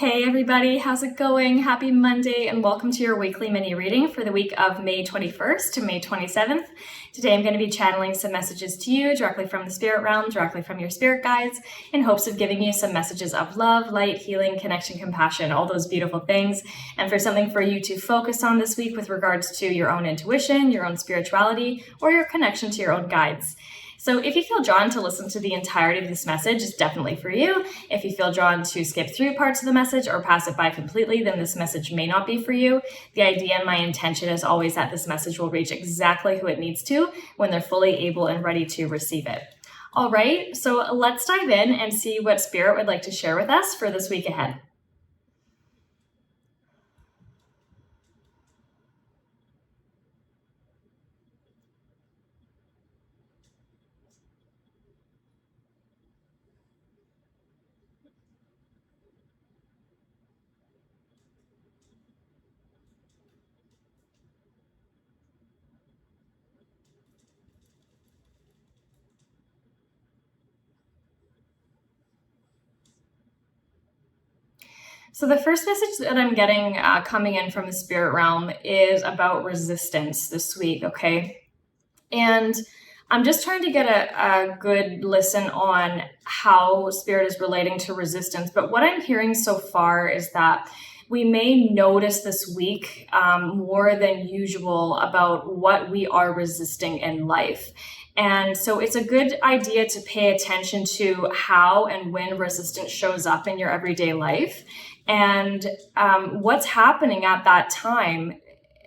Hey everybody, how's it going? Happy Monday and welcome to your weekly mini reading for the week of May 21st to May 27th. Today I'm going to be channeling some messages to you directly from the spirit realm, directly from your spirit guides, in hopes of giving you some messages of love, light, healing, connection, compassion, all those beautiful things, and for something for you to focus on this week with regards to your own intuition, your own spirituality, or your connection to your own guides. So if you feel drawn to listen to the entirety of this message, it's definitely for you. If you feel drawn to skip through parts of the message or pass it by completely, then this message may not be for you. The idea and my intention is always that this message will reach exactly who it needs to when they're fully able and ready to receive it. All right, so let's dive in and see what Spirit would like to share with us for this week ahead. So the first message that I'm getting coming in from the spirit realm is about resistance this week, okay? And I'm just trying to get a good listen on how spirit is relating to resistance. But what I'm hearing so far is that we may notice this week more than usual about what we are resisting in life. And so it's a good idea to pay attention to how and when resistance shows up in your everyday life and what's happening at that time.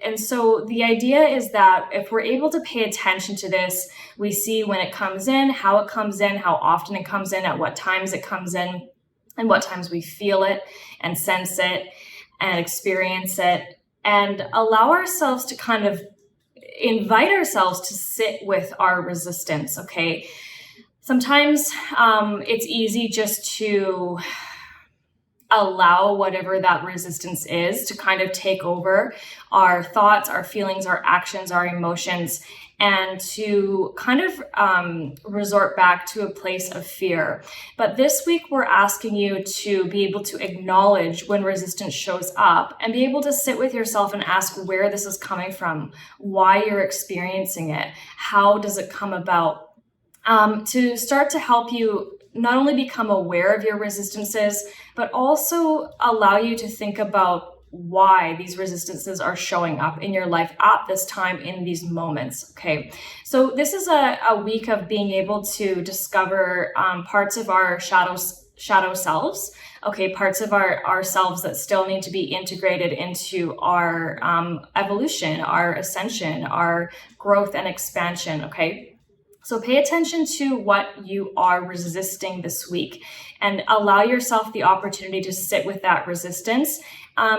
And so the idea is that if we're able to pay attention to this, we see when it comes in, how often it comes in, at what times it comes in, and what times we feel it and sense it and experience it, and allow ourselves to kind of invite ourselves to sit with our resistance, okay? Sometimes it's easy just to allow whatever that resistance is to kind of take over our thoughts, our feelings, our actions, our emotions, and to kind of resort back to a place of fear. But this week, we're asking you to be able to acknowledge when resistance shows up and be able to sit with yourself and ask where this is coming from, why you're experiencing it, how does it come about, to start to help you not only become aware of your resistances, but also allow you to think about why these resistances are showing up in your life at this time, in these moments, okay? So this is a week of being able to discover parts of our shadow selves, okay, parts of ourselves that still need to be integrated into our evolution, our ascension, our growth and expansion, okay? So pay attention to what you are resisting this week and allow yourself the opportunity to sit with that resistance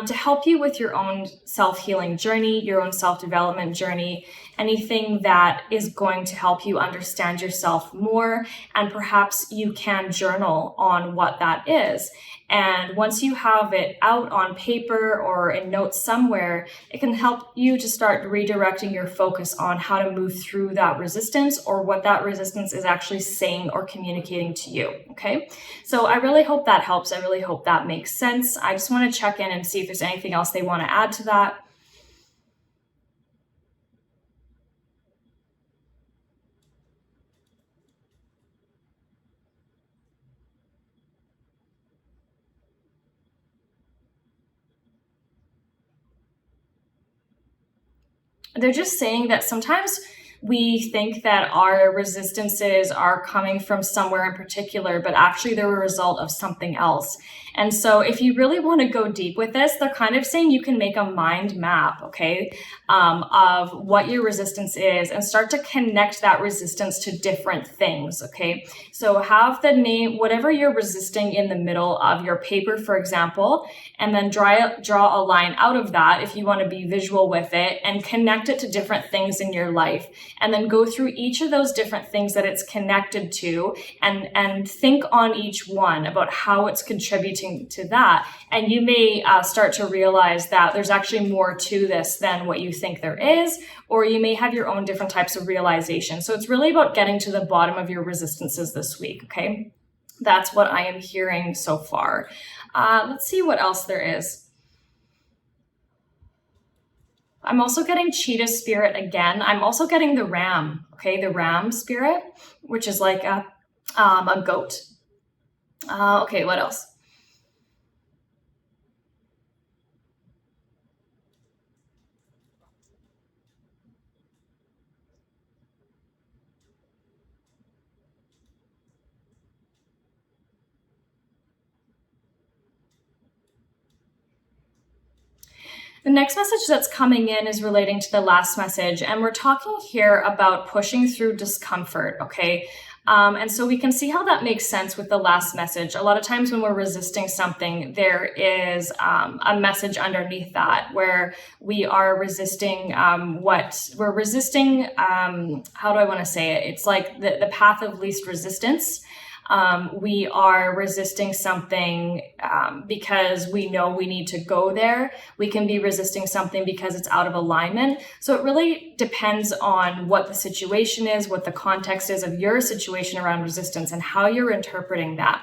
to help you with your own self-healing journey, your own self-development journey, anything that is going to help you understand yourself more. And perhaps you can journal on what that is. And once you have it out on paper or in notes somewhere, it can help you to start redirecting your focus on how to move through that resistance or what that resistance is actually saying or communicating to you, okay? So I really hope that helps. I really hope that makes sense. I just want to check in and see if there's anything else they want to add to that. They're just saying that sometimes we think that our resistances are coming from somewhere in particular, but actually they're a result of something else. And so if you really want to go deep with this, they're kind of saying you can make a mind map, okay, of what your resistance is and start to connect that resistance to different things, okay? So have the name, whatever you're resisting in the middle of your paper, for example, and then draw a line out of that if you want to be visual with it and connect it to different things in your life. And then go through each of those different things that it's connected to and think on each one about how it's contributing to that. And you may start to realize that there's actually more to this than what you think there is, or you may have your own different types of realization. So it's really about getting to the bottom of your resistances this week, okay? That's what I am hearing so far. Let's see what else there is. I'm also getting Cheetah spirit again. I'm also getting the ram, okay, the ram spirit, which is like a goat. Okay, what else? The next message that's coming in is relating to the last message, and we're talking here about pushing through discomfort, okay? And so we can see how that makes sense with the last message. A lot of times when we're resisting something, there is a message underneath that where we are resisting we're resisting, how do I want to say it? It's like the path of least resistance. We are resisting something because we know we need to go there. We can be resisting something because it's out of alignment. So it really depends on what the situation is, what the context is of your situation around resistance, and how you're interpreting that.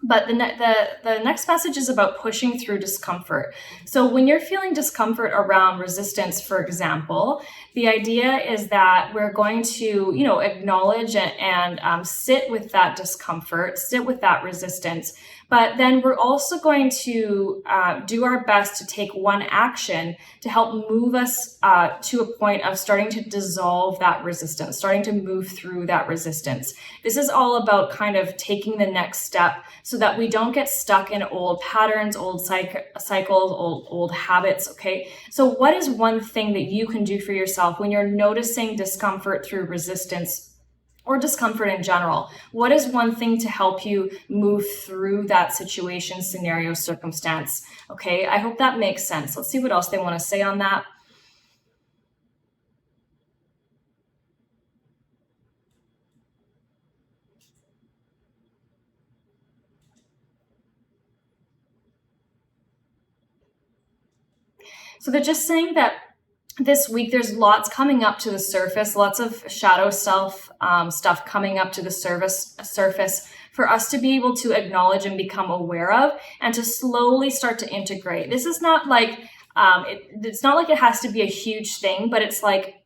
But the next message is about pushing through discomfort. So when you're feeling discomfort around resistance, for example, the idea is that we're going to, acknowledge and sit with that discomfort, sit with that resistance. But then we're also going to do our best to take one action to help move us to a point of starting to dissolve that resistance, starting to move through that resistance. This is all about kind of taking the next step so that we don't get stuck in old patterns, old cycles, old habits, okay? So what is one thing that you can do for yourself when you're noticing discomfort through resistance or discomfort in general? What is one thing to help you move through that situation, scenario, circumstance? Okay, I hope that makes sense. Let's see what else they want to say on that. So they're just saying that this week there's lots coming up to the surface, lots of shadow self stuff coming up to the surface for us to be able to acknowledge and become aware of, and to slowly start to integrate. This is not like it's not like it has to be a huge thing, but it's like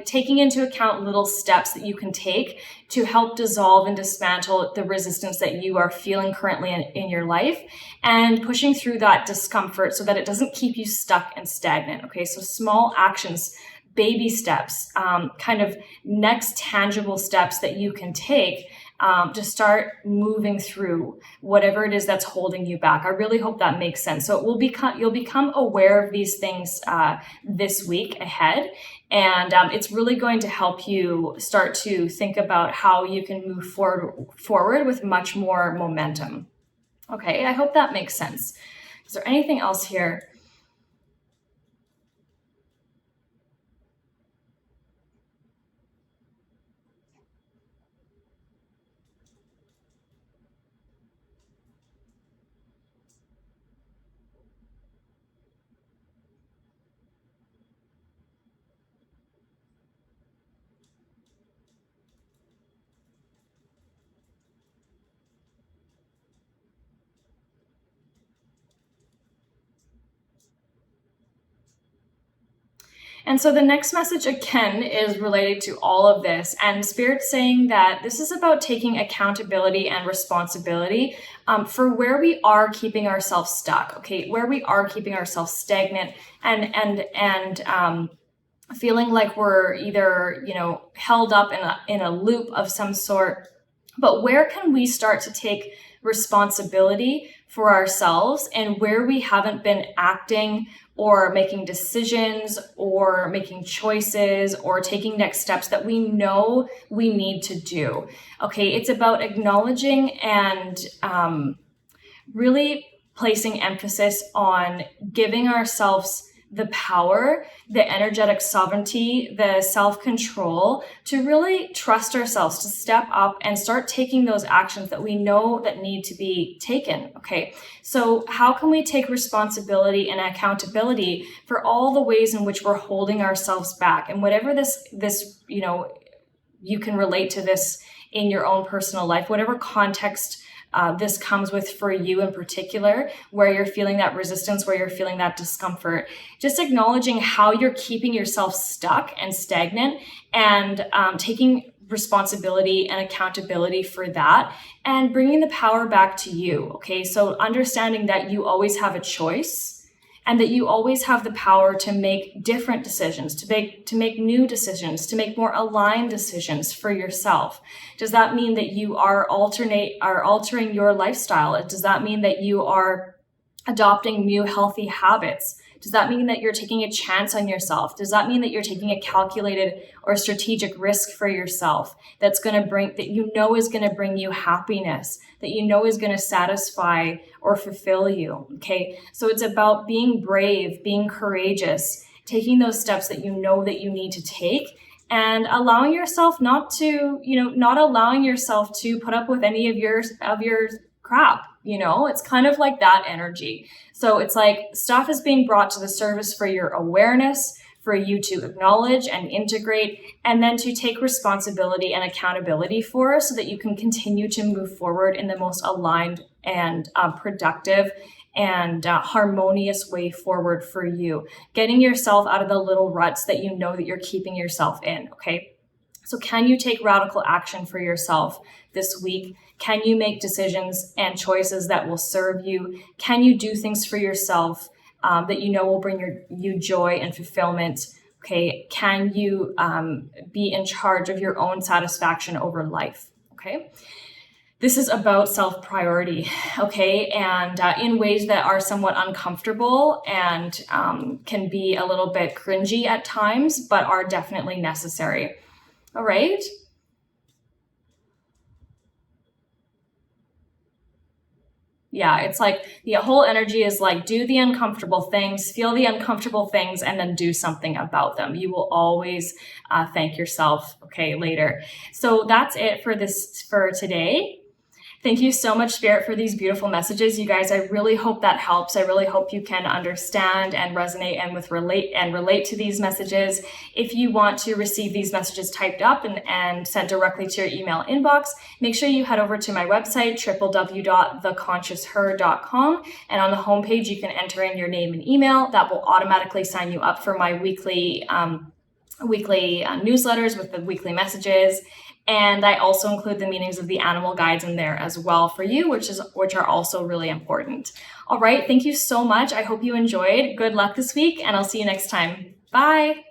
taking into account little steps that you can take to help dissolve and dismantle the resistance that you are feeling currently in your life, and pushing through that discomfort so that it doesn't keep you stuck and stagnant. Okay, so small actions, baby steps, kind of next tangible steps that you can take to start moving through whatever it is that's holding you back. I really hope that makes sense. So you'll become aware of these things this week ahead, and it's really going to help you start to think about how you can move forward with much more momentum. Okay, I hope that makes sense. Is there anything else here? And so the next message again is related to all of this, and Spirit's saying that this is about taking accountability and responsibility for where we are keeping ourselves stuck, okay, where we are keeping ourselves stagnant and feeling like we're either, held up in a loop of some sort. But where can we start to take responsibility for ourselves, and where we haven't been acting or making decisions or making choices or taking next steps that we know we need to do? Okay, it's about acknowledging and really placing emphasis on giving ourselves the power, the energetic sovereignty, the self-control to really trust ourselves, to step up and start taking those actions that we know that need to be taken. Okay, so how can we take responsibility and accountability for all the ways in which we're holding ourselves back? And whatever this you can relate to this in your own personal life, whatever context this comes with for you in particular, where you're feeling that resistance, where you're feeling that discomfort, just acknowledging how you're keeping yourself stuck and stagnant, and taking responsibility and accountability for that, and bringing the power back to you. Okay, so understanding that you always have a choice, and that you always have the power to make different decisions, to make new decisions, to make more aligned decisions for yourself. Does that mean that you are altering your lifestyle? Does that mean that you are adopting new healthy habits? Does that mean that you're taking a chance on yourself? Does that mean that you're taking a calculated or strategic risk for yourself that's going to bring, that you know is going to bring you happiness, that you know is going to satisfy or fulfill you? Okay, so it's about being brave, being courageous, taking those steps that you know that you need to take, and allowing yourself not allowing yourself to put up with any of your crap. It's kind of like that energy. So it's like stuff is being brought to the surface for your awareness, for you to acknowledge and integrate, and then to take responsibility and accountability for, so that you can continue to move forward in the most aligned and productive and harmonious way forward for you, getting yourself out of the little ruts that you know that you're keeping yourself in. Okay, so can you take radical action for yourself this week? Can you make decisions and choices that will serve you? Can you do things for yourself that you know will bring you joy and fulfillment? Okay, can you be in charge of your own satisfaction over life? Okay, this is about self-priority, okay, and in ways that are somewhat uncomfortable and can be a little bit cringy at times, but are definitely necessary. All right. Yeah, it's like the whole energy is like, do the uncomfortable things, feel the uncomfortable things, and then do something about them. You will always thank yourself, okay, later. So that's it for today. Thank you so much, Spirit, for these beautiful messages. You guys, I really hope that helps. I really hope you can understand and resonate and relate to these messages. If you want to receive these messages typed up and sent directly to your email inbox, make sure you head over to my website, www.theconsciousher.com. And on the homepage, you can enter in your name and email. That will automatically sign you up for my weekly newsletters with the weekly messages. And I also include the meanings of the animal guides in there as well for you, which are also really important. All right. Thank you so much. I hope you enjoyed. Good luck this week, and I'll see you next time. Bye.